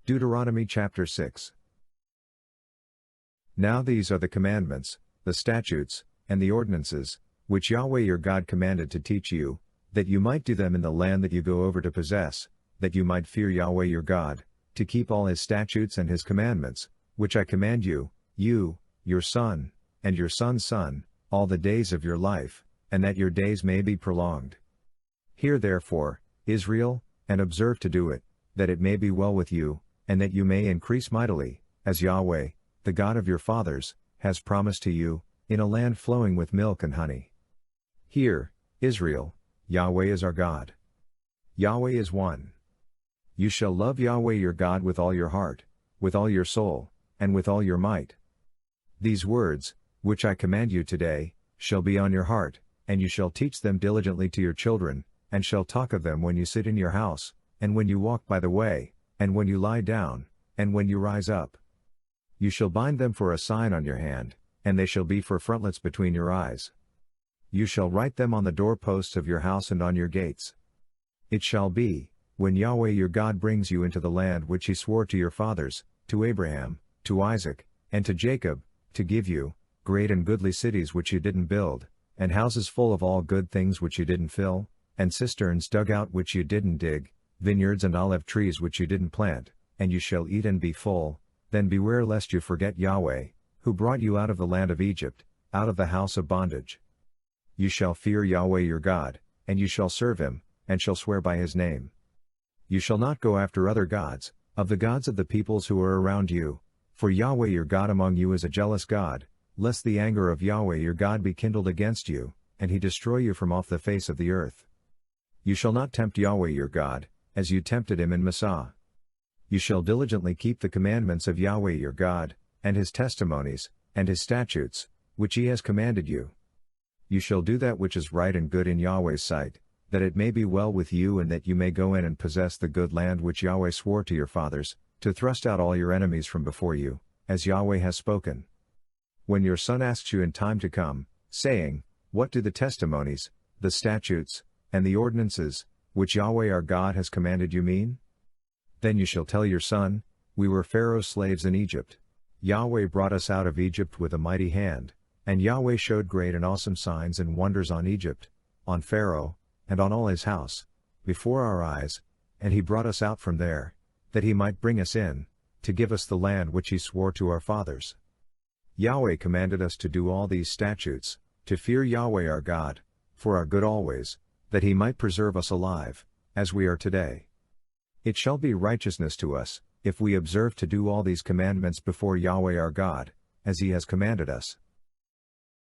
Deuteronomy chapter 6. Now these are the commandments, the statutes, and the ordinances, which Yahweh your God commanded to teach you, that you might do them in the land that you go over to possess, that you might fear Yahweh your God, to keep all his statutes and his commandments, which I command you, your son, and your son's son, all the days of your life, and that your days may be prolonged. Hear therefore, Israel, and observe to do it, that it may be well with you, and that you may increase mightily, as Yahweh, the God of your fathers, has promised to you, in a land flowing with milk and honey. Hear, Israel, Yahweh is our God. Yahweh is one. You shall love Yahweh your God with all your heart, with all your soul, and with all your might. These words, which I command you today, shall be on your heart, and you shall teach them diligently to your children, and shall talk of them when you sit in your house, and when you walk by the way, and when you lie down, and when you rise up. You shall bind them for a sign on your hand, and they shall be for frontlets between your eyes. You shall write them on the doorposts of your house and on your gates. It shall be, when Yahweh your God brings you into the land which he swore to your fathers, to Abraham, to Isaac, and to Jacob, to give you, great and goodly cities which you didn't build, and houses full of all good things which you didn't fill, and cisterns dug out which you didn't dig, vineyards and olive trees which you didn't plant, and you shall eat and be full. Then beware lest you forget Yahweh, who brought you out of the land of Egypt, out of the house of bondage. You shall fear Yahweh your God, and you shall serve him, and shall swear by his name. You shall not go after other gods, of the gods of the peoples who are around you, for Yahweh your God among you is a jealous God, lest the anger of Yahweh your God be kindled against you, and he destroy you from off the face of the earth. You shall not tempt Yahweh your God, as you tempted him in Massah. You shall diligently keep the commandments of Yahweh your God, and his testimonies, and his statutes, which he has commanded you. You shall do that which is right and good in Yahweh's sight, that it may be well with you and that you may go in and possess the good land which Yahweh swore to your fathers, to thrust out all your enemies from before you, as Yahweh has spoken. When your son asks you in time to come, saying, What do the testimonies, the statutes, and the ordinances, which Yahweh our God has commanded you mean? Then you shall tell your son, We were Pharaoh's slaves in Egypt. Yahweh brought us out of Egypt with a mighty hand, and Yahweh showed great and awesome signs and wonders on Egypt, on Pharaoh, and on all his house, before our eyes, and he brought us out from there, that he might bring us in, to give us the land which he swore to our fathers. Yahweh commanded us to do all these statutes, to fear Yahweh our God, for our good always, that he might preserve us alive, as we are today. It shall be righteousness to us, if we observe to do all these commandments before Yahweh our God, as he has commanded us.